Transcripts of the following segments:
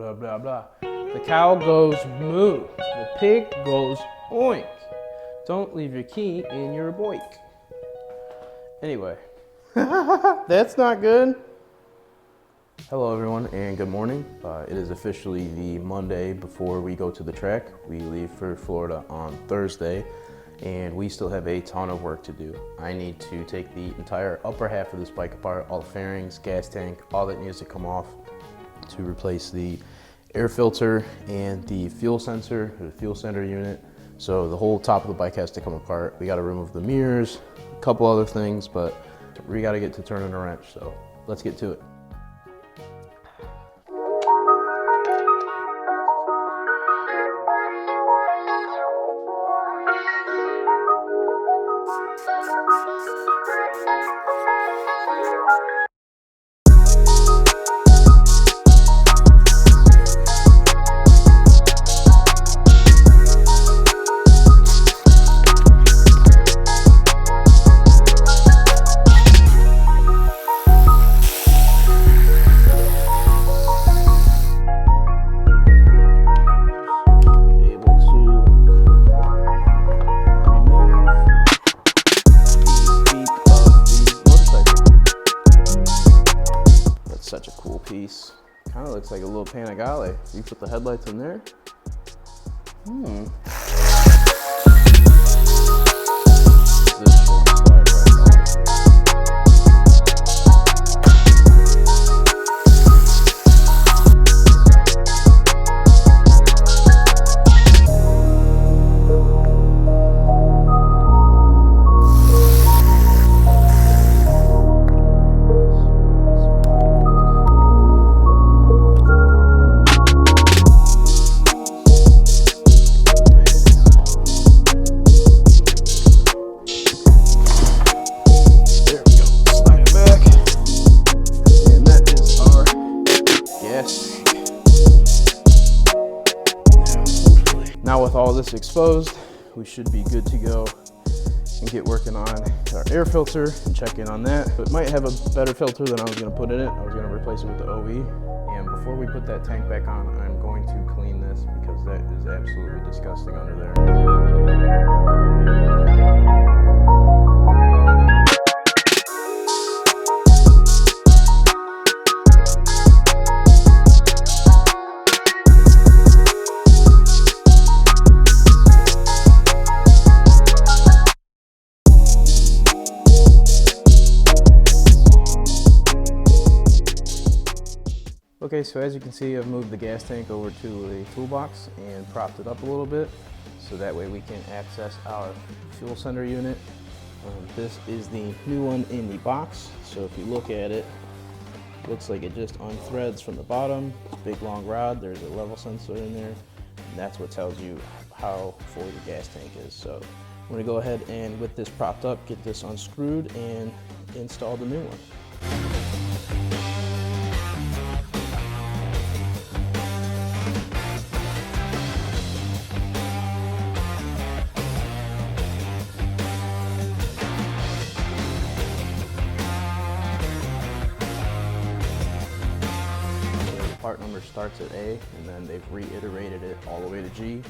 blah, blah, blah. The cow goes moo. The pig goes oink. Don't leave your key in your boik. Anyway, that's not good. Hello everyone and good morning. It is officially the Monday before we go to the track. We leave for Florida on Thursday and we still have a ton of work to do. I need to take the entire upper half of this bike apart, all the fairings, gas tank, all that needs to come off to replace the air filter and the fuel sensor, or the fuel sender unit. So the whole top of the bike has to come apart. We gotta remove the mirrors, a couple other things, but we gotta get to turning a wrench, so let's get to it. Such a cool piece. Kind of looks like a little Panigale. You put the headlights in there. This should slide right off. Now with all this exposed, we should be good to go and get working on our air filter and check in on that. It might have a better filter than I was going to put in it. I was going to replace it with the OE. And before we put that tank back on, I'm going to clean this because that is absolutely disgusting under there. Okay, so as you can see, I've moved the gas tank over to a toolbox and propped it up a little bit, so that way we can access our fuel sender unit. This is the new one in the box, so if you look at it, it looks like it just unthreads from the bottom. It's a big long rod, there's a level sensor in there, and that's what tells you how full your gas tank is. So I'm going to go ahead and, with this propped up, get this unscrewed and install the new one. Part number starts at A, and then they've reiterated it all the way to G,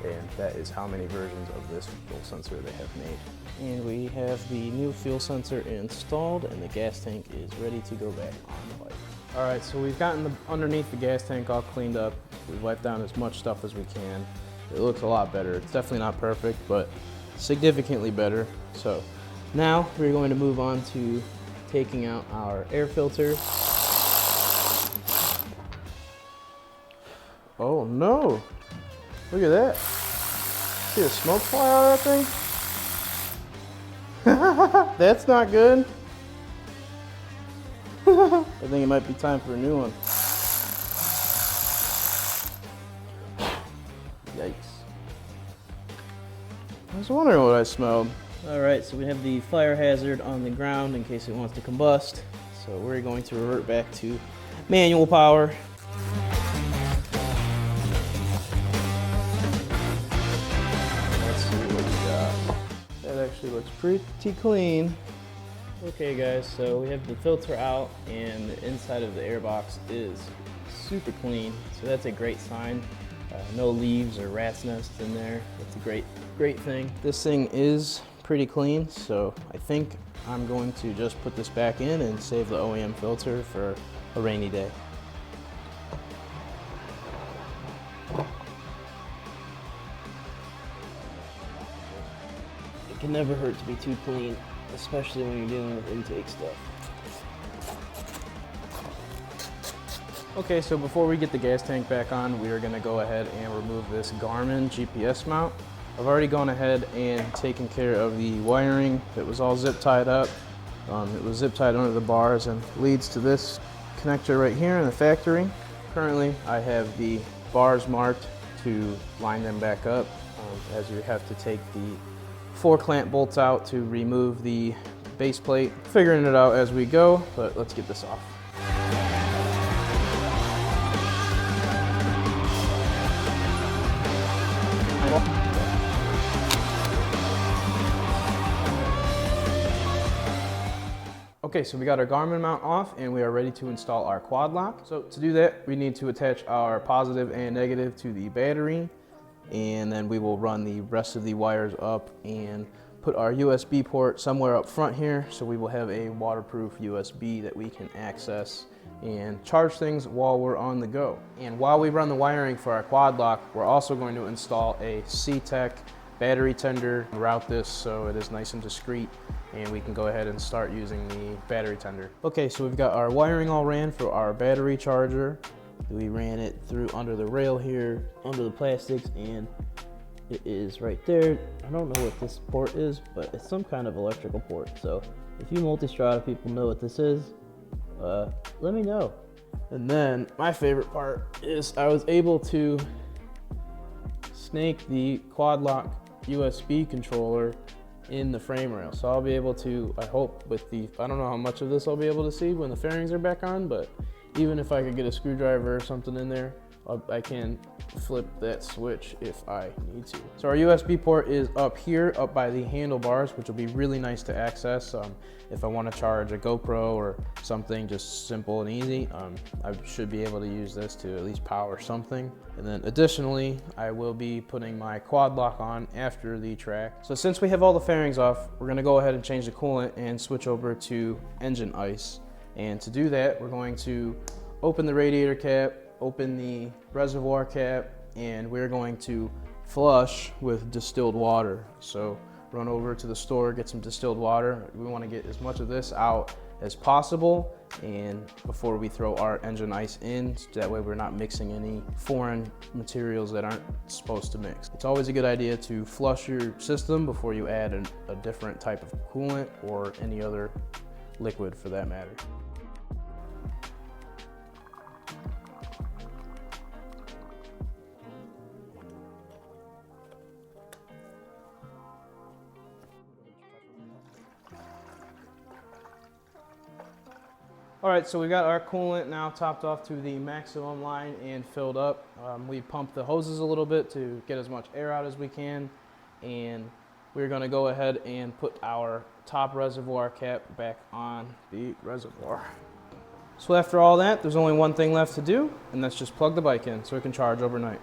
and that is how many versions of this fuel sensor they have made. And we have the new fuel sensor installed, and the gas tank is ready to go back on the bike. All right, so we've gotten underneath the gas tank all cleaned up. We've wiped down as much stuff as we can. It looks a lot better. It's definitely not perfect, but significantly better. So now we're going to move on to taking out our air filter. Oh no, look at that. See the smoke fly out of that thing? That's not good. I think it might be time for a new one. Yikes. I was wondering what I smelled. All right, so we have the fire hazard on the ground in case it wants to combust. So we're going to revert back to manual power. Actually looks pretty clean. Okay guys, so we have the filter out and the inside of the airbox is super clean, so that's a great sign. No leaves or rat's nests in there. That's a great thing. This thing is pretty clean, so I think I'm going to just put this back in and save the OEM filter for a rainy day. It can never hurt to be too clean, especially when you're dealing with intake stuff. Okay, so before we get the gas tank back on, we are going to go ahead and remove this Garmin GPS mount. I've already gone ahead and taken care of the wiring. It was all zip tied up. It was zip tied under the bars and leads to this connector right here in the factory. Currently, I have the bars marked to line them back up, as you have to take the 4 clamp bolts out to remove the base plate. Figuring it out as we go, but let's get this off. Okay, so we got our Garmin mount off and we are ready to install our quad lock. So to do that, we need to attach our positive and negative to the battery, and then we will run the rest of the wires up and put our USB port somewhere up front here, so we will have a waterproof USB that we can access and charge things while we're on the go. And while we run the wiring for our quad lock, we're also going to install a C-Tech battery tender, route this so it is nice and discreet, and we can go ahead and start using the battery tender. Okay, so we've got our wiring all ran for our battery charger. We ran it through under the rail here, under the plastics, and it is right there. I don't know what this port is, but it's some kind of electrical port. So if you Multistrada people know what this is, let me know. And then my favorite part is I was able to snake the quad lock USB controller in the frame rail. So I'll be able to, I hope with the, I don't know how much of this I'll be able to see when the fairings are back on, but even if I could get a screwdriver or something in there, I can flip that switch if I need to. So our USB port is up here, up by the handlebars, which will be really nice to access. If I want to charge a GoPro or something just simple and easy, I should be able to use this to at least power something. And then additionally, I will be putting my quad lock on after the track. So since we have all the fairings off, we're going to go ahead and change the coolant and switch over to engine ice. And to do that, we're going to open the radiator cap, open the reservoir cap, and we're going to flush with distilled water. So run over to the store, get some distilled water. We want to get as much of this out as possible, and before we throw our engine ice in, so that way we're not mixing any foreign materials that aren't supposed to mix. It's always a good idea to flush your system before you add a different type of coolant or any other liquid for that matter. All right, so we got our coolant now topped off to the maximum line and filled up. We pumped the hoses a little bit to get as much air out as we can, and we're gonna go ahead and put our top reservoir cap back on the reservoir. So after all that, there's only one thing left to do, and that's just plug the bike in so it can charge overnight.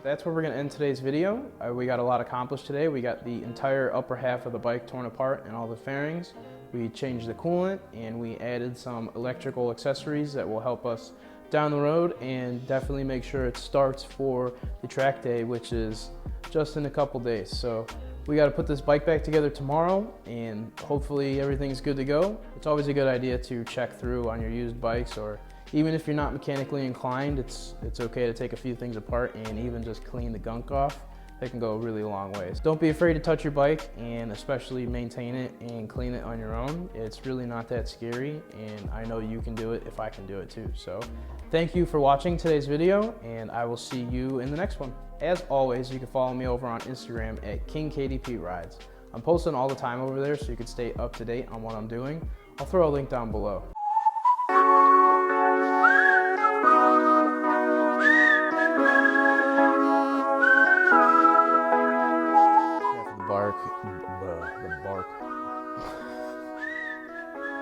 That's where we're going to end today's video. We got a lot accomplished today. We got the entire upper half of the bike torn apart and all the fairings. We changed the coolant and we added some electrical accessories that will help us down the road and definitely make sure it starts for the track day, which is just in a couple days. So we got to put this bike back together tomorrow and hopefully everything's good to go. It's always a good idea to check through on your used bikes, or even if you're not mechanically inclined, it's okay to take a few things apart and even just clean the gunk off. That can go a really long ways. Don't be afraid to touch your bike, and especially maintain it and clean it on your own. It's really not that scary, and I know you can do it if I can do it too. So thank you for watching today's video, and I will see you in the next one. As always, you can follow me over on Instagram at KingKDPRides. I'm posting all the time over there, so you can stay up to date on what I'm doing. I'll throw a link down below.